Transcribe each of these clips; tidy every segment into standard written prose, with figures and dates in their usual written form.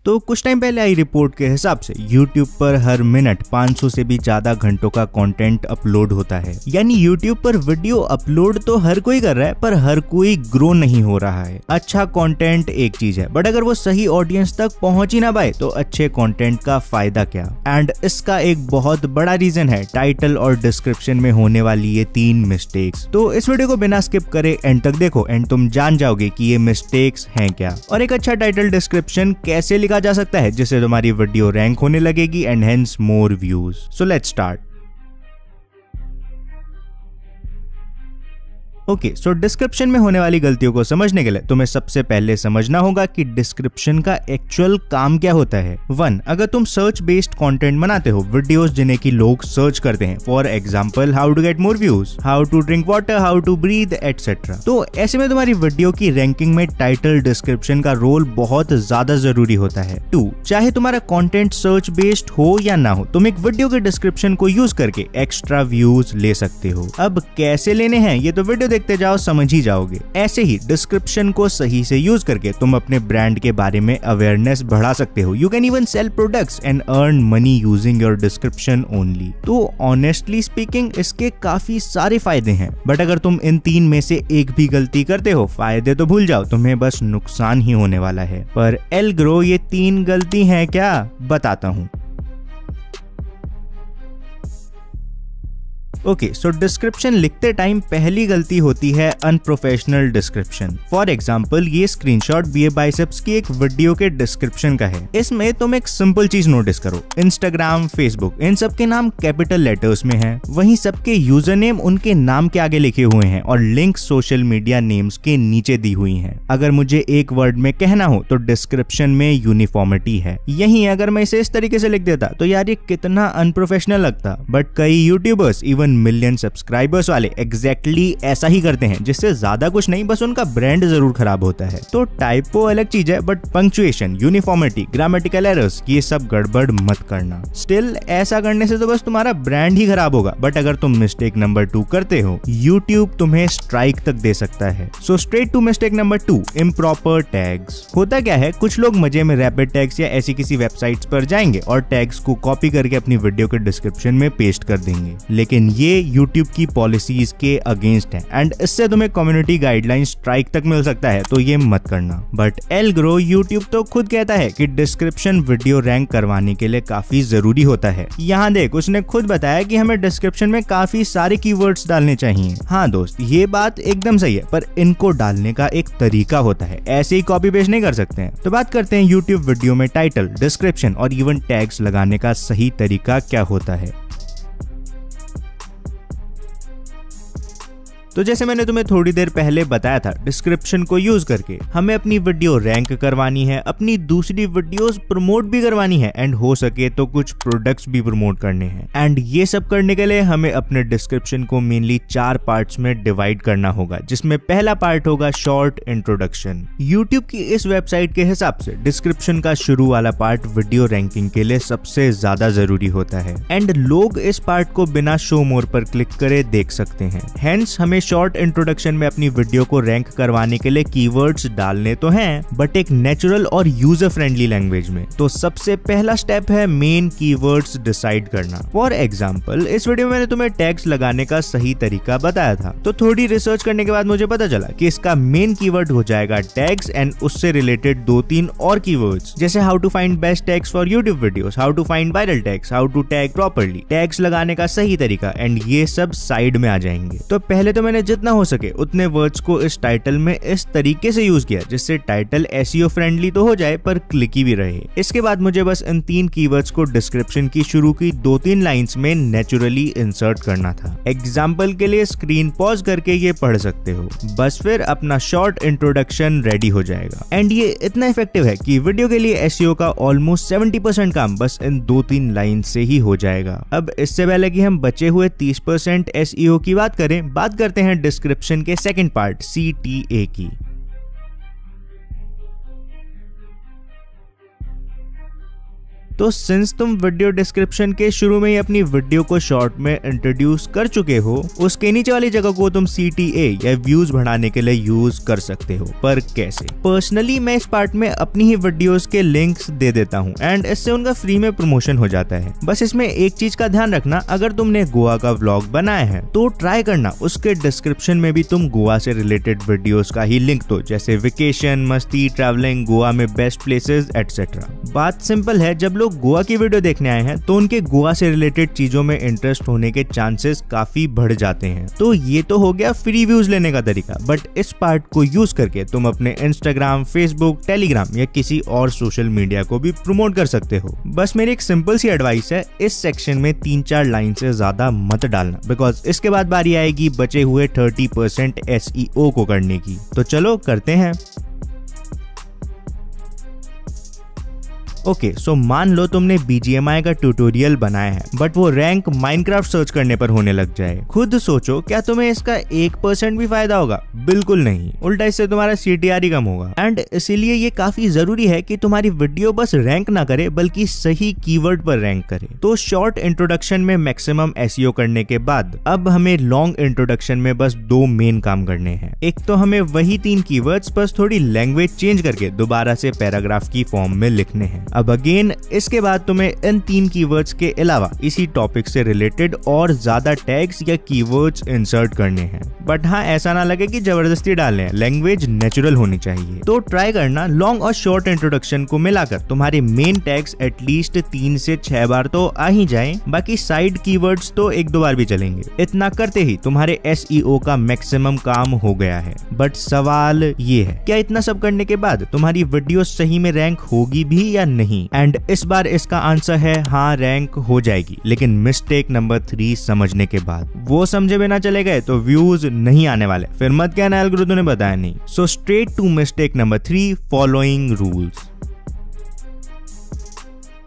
तो कुछ टाइम पहले आई रिपोर्ट के हिसाब से YouTube पर हर मिनट 500 से भी ज्यादा घंटों का कंटेंट अपलोड होता है। यानी YouTube पर वीडियो अपलोड तो हर कोई कर रहा है, पर हर कोई ग्रो नहीं हो रहा है। अच्छा कंटेंट एक चीज है, बट अगर वो सही ऑडियंस तक पहुंच ही ना पाए तो अच्छे कंटेंट का फायदा क्या। एंड इसका एक बहुत बड़ा रीजन है टाइटल और डिस्क्रिप्शन में होने वाली ये 3 मिस्टेक्स। तो इस वीडियो को बिना स्किप करे एंड तक देखो एंड तुम जान जाओगे कि ये मिस्टेक्स हैं क्या, और एक अच्छा टाइटल डिस्क्रिप्शन कैसे लिखा जा सकता है जिससे तुम्हारी वीडियो रैंक होने लगेगी and hence more views. So let's start. Okay, so description में होने वाली गलतियों को समझने के लिए तुम्हें सबसे पहले समझना होगा कि डिस्क्रिप्शन का एक्चुअल काम क्या होता है। 1, अगर तुम सर्च बेस्ड कंटेंट बनाते हो, वीडियोस जिन्हें की लोग सर्च करते हैं, for example how to get more views, how to drink water, how to breathe etcetera, तो ऐसे में तुम्हारी वीडियो की रैंकिंग में टाइटल डिस्क्रिप्शन का रोल बहुत ज्यादा जरूरी होता है। 2, चाहे तुम्हारा कंटेंट सर्च बेस्ड हो या ना हो, तुम एक वीडियो के डिस्क्रिप्शन को यूज करके एक्स्ट्रा व्यूज ले सकते हो। अब कैसे लेने हैं ये तो वीडियो देखते जाओ समझ ही जाओगे। ऐसे ही डिस्क्रिप्शन को सही से यूज करके तुम अपने ब्रांड के बारे में अवेयरनेस बढ़ा सकते हो। You can even cell products and earn money using your description only. तो ऑनेस्टली स्पीकिंग इसके काफी सारे फायदे हैं, बट अगर तुम इन 3 में से एक भी गलती करते हो, फायदे तो भूल जाओ, तुम्हें बस नुकसान ही होने वाला है। पर एल ग्रो ये 3 गलती हैं क्या, बताता हूँ। ओके, सो डिस्क्रिप्शन लिखते टाइम पहली गलती होती है अनप्रोफेशनल डिस्क्रिप्शन। फॉर एग्जाम्पल ये स्क्रीनशॉट बीए बाइसेप्स की एक वीडियो के डिस्क्रिप्शन का है। इसमें तुम एक सिंपल चीज नोटिस करो, इंस्टाग्राम, फेसबुक, इन सब के नाम कैपिटल लेटर्स में है, वहीं सबके यूजर नेम उनके नाम के आगे लिखे हुए हैं और लिंक सोशल मीडिया नेम्स के नीचे दी हुई हैं। अगर मुझे एक वर्ड में कहना हो तो डिस्क्रिप्शन में यूनिफॉर्मिटी है। यहीं अगर मैं इसे इस तरीके से लिख देता तो यार ये कितना अनप्रोफेशनल लगता, बट कई यूट्यूबर्स इवन मिलियन सब्सक्राइबर्स वाले एग्जैक्टली ऐसा ही करते हैं, जिससे ज्यादा कुछ नहीं, बस उनका ब्रांड जरूर खराब होता है। तो टाइपो अलग चीज है, but punctuation, uniformity, grammatical errors, ये सब गड़बड़ मत करना। स्टिल ऐसा करने से तो बस तुम्हारा ब्रांड ही खराब होगा, बट अगर तुम मिस्टेक नंबर 2 करते हो, YouTube तुम्हें स्ट्राइक तक दे सकता है। So straight to mistake number 2, improper tags. होता क्या है, कुछ लोग मजे में रैपिड टैग्स या ऐसी किसी वेबसाइट्स पर जाएंगे और टैग्स को कॉपी करके अपनी वीडियो के डिस्क्रिप्शन में पेस्ट कर देंगे, लेकिन ये YouTube की पॉलिसीज के अगेंस्ट है एंड इससे तुम्हें कम्युनिटी गाइडलाइन स्ट्राइक तक मिल सकता है, तो ये मत करना। बट एल ग्रो YouTube तो खुद कहता है कि डिस्क्रिप्शन वीडियो रैंक करवाने के लिए काफी जरूरी होता है। यहाँ देख, उसने खुद बताया कि हमें डिस्क्रिप्शन में काफी सारे कीवर्ड्स डालने चाहिए। हाँ दोस्त, ये बात एकदम सही है, पर इनको डालने का एक तरीका होता है, ऐसे ही कॉपी पेस्ट नहीं कर सकते हैं। तो बात करते हैं YouTube वीडियो में टाइटल, डिस्क्रिप्शन और इवन टैग्स लगाने का सही तरीका क्या होता है। तो जैसे मैंने तुम्हें थोड़ी देर पहले बताया था, डिस्क्रिप्शन को यूज करके हमें अपनी वीडियो रैंक करवानी है, अपनी दूसरी वीडियोस प्रमोट भी करवानी है एंड हो सके तो कुछ प्रोडक्ट्स भी प्रमोट करने हैं। एंड ये सब करने के लिए हमें अपने डिस्क्रिप्शन को मेनली 4 पार्ट्स में डिवाइड करना होगा, जिसमें पहला पार्ट होगा शॉर्ट इंट्रोडक्शन। यूट्यूब की इस वेबसाइट के हिसाब से डिस्क्रिप्शन का शुरू वाला पार्ट वीडियो रैंकिंग के लिए सबसे ज्यादा जरूरी होता है एंड लोग इस पार्ट को बिना शो मोर पर क्लिक करे देख सकते हैं। हेंस हमें शॉर्ट इंट्रोडक्शन में अपनी वीडियो को रैंक करवाने के लिए कीवर्ड्स डालने तो हैं, बट एक नेचुरल और यूजर फ्रेंडली लैंग्वेज में। तो सबसे पहला स्टेप है मेन कीवर्ड्स डिसाइड करना। फॉर एग्जांपल इस वीडियो में मैंने तुम्हें टैग्स लगाने का सही तरीका बताया था, तो थोड़ी रिसर्च करने के बाद मुझे पता चला कि इसका मेन कीवर्ड हो जाएगा टैग्स एंड उससे रिलेटेड 2-3 और कीवर्ड्स, जैसे how to find best tags for YouTube videos, how to find viral tags, how to tag properly, tags लगाने का सही तरीका, एंड ये सब साइड में आ जाएंगे। तो पहले तो मैंने जितना हो सके उतने वर्ड्स को इस टाइटल में इस तरीके से यूज किया जिससे टाइटल एसईओ फ्रेंडली तो हो जाए पर क्लिकी भी रहे। इसके बाद मुझे बस इन 3 कीवर्ड्स को डिस्क्रिप्शन की शुरू की 2-3 लाइंस में नेचुरली इंसर्ट करना था। एग्जाम्पल के लिए स्क्रीन पॉज करके ये पढ़ सकते हो, बस फिर अपना शॉर्ट इंट्रोडक्शन रेडी हो जाएगा। एंड ये इतना इफेक्टिव है कि वीडियो के लिए एसईओ का ऑलमोस्ट 70% काम बस इन 2-3 लाइन से ही हो जाएगा। अब इससे पहले कि हम बचे हुए 30% एसईओ की बात करें, बात करते हैं डिस्क्रिप्शन के सेकंड पार्ट CTA की। तो सिंस तुम वीडियो डिस्क्रिप्शन के शुरू में ही अपनी वीडियो को शॉर्ट में इंट्रोड्यूस कर चुके हो, उसके नीचे वाली जगह को तुम CTA या व्यूज बढ़ाने के लिए यूज कर सकते हो। पर कैसे? पर्सनली मैं इस पार्ट में अपनी ही वीडियोस के लिंक्स दे देता हूँ एंड इससे उनका फ्री में प्रमोशन हो जाता है। बस इसमें एक चीज का ध्यान रखना, अगर तुमने गोवा का व्लॉग बनाया है तो ट्राई करना उसके डिस्क्रिप्शन में भी तुम गोवा से रिलेटेड वीडियोस का ही लिंक दो, जैसे वेकेशन, मस्ती, ट्रैवलिंग, गोवा में बेस्ट प्लेसेस एटसेट्रा। बात सिंपल है, जब लोग गोवा की वीडियो देखने आए हैं तो उनके गोवा से रिलेटेड चीजों में इंटरेस्ट होने के चांसेस काफी बढ़ जाते हैं। तो ये तो हो गया फ्री व्यूज लेने का तरीका, बट इस पार्ट को यूज करके तुम अपने इंस्टाग्राम, फेसबुक, टेलीग्राम या किसी और सोशल मीडिया को भी प्रमोट कर सकते हो। बस मेरी एक सिंपल सी एडवाइस है, इस सेक्शन में 3-4 लाइन से ज्यादा मत डालना, बिकॉज इसके बाद बारी आएगी बचे हुए 30% SEO को करने की। तो चलो करते हैं। ओके, सो मान लो तुमने BGMI का ट्यूटोरियल बनाया है, बट वो रैंक माइनक्राफ्ट सर्च करने पर होने लग जाए। खुद सोचो, क्या तुम्हें इसका 1% भी फायदा होगा? बिल्कुल नहीं, उल्टा इससे तुम्हारा CTR ही कम होगा। एंड इसीलिए ये काफी जरूरी है कि तुम्हारी वीडियो बस रैंक ना करे बल्कि सही कीवर्ड पर रैंक करे। तो शॉर्ट इंट्रोडक्शन में मैक्सिमम SEO करने के बाद अब हमें लॉन्ग इंट्रोडक्शन में बस 2 मेन काम करने हैं। एक तो हमें वही 3 कीवर्ड्स बस थोड़ी लैंग्वेज चेंज करके दोबारा से पैराग्राफ की फॉर्म में लिखने हैं। अब अगेन इसके बाद तुम्हें इन 3 कीवर्ड्स के अलावा इसी टॉपिक से रिलेटेड और ज्यादा टैग्स या कीवर्ड्स इंसर्ट करने हैं। बट हाँ, ऐसा ना लगे कि जबरदस्ती डालने हैं, लैंग्वेज नेचुरल होनी चाहिए। तो ट्राई करना लॉन्ग और शॉर्ट इंट्रोडक्शन को मिलाकर तुम्हारे मेन टैग्स एटलीस्ट 3 से 6 बार तो आ ही जाएं, बाकी साइड कीवर्ड्स तो 1-2 बार भी चलेंगे। इतना करते ही तुम्हारे SEO का मैक्सिमम काम हो गया है। बट सवाल ये है, क्या इतना सब करने के बाद तुम्हारी वीडियो सही में रैंक होगी भी या नहीं? एंड इस बार इसका आंसर है हाँ, रैंक हो जाएगी, लेकिन मिस्टेक नंबर 3 समझने के बाद। वो समझे बिना चले गए तो व्यूज नहीं आने वाले, फिर मत कहना एल्गोरिथम ने बताया नहीं। So straight to mistake number 3, following rules.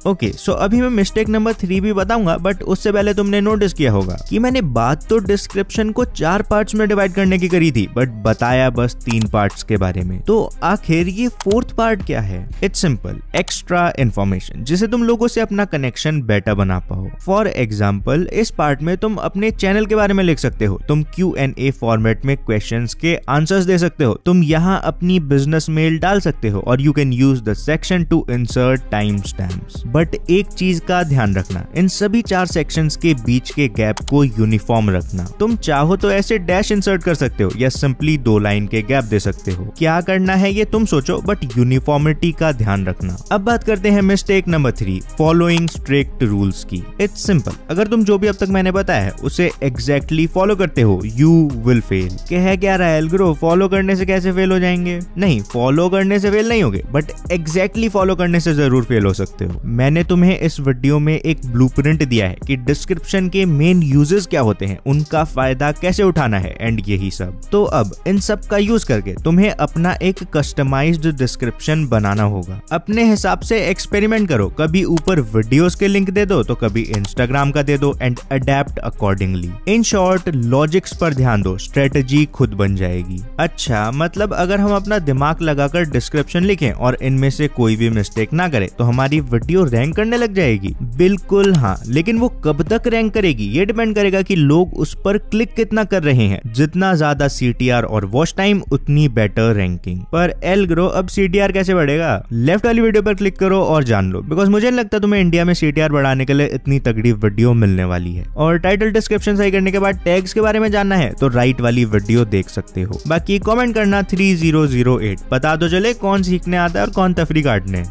Okay, so अभी मैं मिस्टेक नंबर 3 भी बताऊंगा, बट उससे पहले तुमने नोटिस किया होगा कि मैंने बात तो डिस्क्रिप्शन को 4 पार्ट्स में डिवाइड करने की करी थी, बट बताया बस 3 पार्ट्स के बारे में। तो आखिर ये 4th पार्ट क्या है? इट्स सिंपल, एक्स्ट्रा इन्फॉर्मेशन, जिसे तुम लोगों से अपना कनेक्शन बेटर बना पाओ। फॉर एग्जाम्पल, इस पार्ट में तुम अपने चैनल के बारे में लिख सकते हो, तुम Q&A फॉर्मेट में क्वेश्चंस के आंसर्स दे सकते हो, तुम यहाँ अपनी बिजनेस मेल डाल सकते हो, और you can use the section two insert time stamps. But एक चीज का ध्यान रखना, इन सभी 4 सेक्शंस के बीच के गैप को यूनिफॉर्म रखना। तुम चाहो तो ऐसे डैश इंसर्ट कर सकते हो या सिंपली 2 लाइन के गैप दे सकते हो। क्या करना है ये तुम सोचो, बट यूनिफॉर्मिटी का ध्यान रखना। अब बात करते हैं mistake number 3, following strict rules की। इट्स सिंपल, अगर तुम जो भी अब तक मैंने बताया है उसे एग्जैक्टली फॉलो करते हो, यू विल फेल। क्या रहा है एल्ग्रो, फॉलो करने से कैसे फेल हो जाएंगे? नहीं, फॉलो करने से फेल नहीं होगे, बट एग्जैक्टली फॉलो करने से जरूर फेल हो सकते हो। मैंने तुम्हें इस वीडियो में एक ब्लूप्रिंट दिया है कि डिस्क्रिप्शन के मेन यूजेस क्या होते हैं, उनका फायदा कैसे उठाना है एंड यही सब। तो अब इन सब का यूज करके तुम्हें अपना एक कस्टमाइज्ड डिस्क्रिप्शन बनाना होगा। अपने हिसाब से एक्सपेरिमेंट करो, कभी ऊपर वीडियोस के लिंक दे दो तो कभी इंस्टाग्राम का दे दो and adapt accordingly. In short, logics पर ध्यान दो, स्ट्रेटजी खुद बन जाएगी। अच्छा, मतलब अगर हम अपना दिमाग लगाकर डिस्क्रिप्शन लिखें और इनमें से कोई भी मिस्टेक ना करे तो हमारी वीडियो रैंक करने लग जाएगी? बिल्कुल हाँ, लेकिन वो कब तक रैंक करेगी ये डिपेंड करेगा कि लोग उस पर क्लिक कितना कर रहे हैं। जितना ज्यादा CTR और वॉच टाइम उतनी बेटर रैंकिंग। पर एल्ग्रो, अब CTR कैसे बढ़ेगा? लेफ्ट वाली वीडियो पर क्लिक करो और जान लो, बिकॉज मुझे नहीं लगता तुम्हें इंडिया में CTR बढ़ाने के लिए इतनी तगड़ी वीडियो मिलने वाली है। और टाइटल डिस्क्रिप्शन सही करने के बाद टैग्स के बारे में जानना है तो राइट वाली वीडियो देख सकते हो। बाकी कमेंट करना 3008, बता दो चले कौन सीखने आता है और कौन तफरी काटने।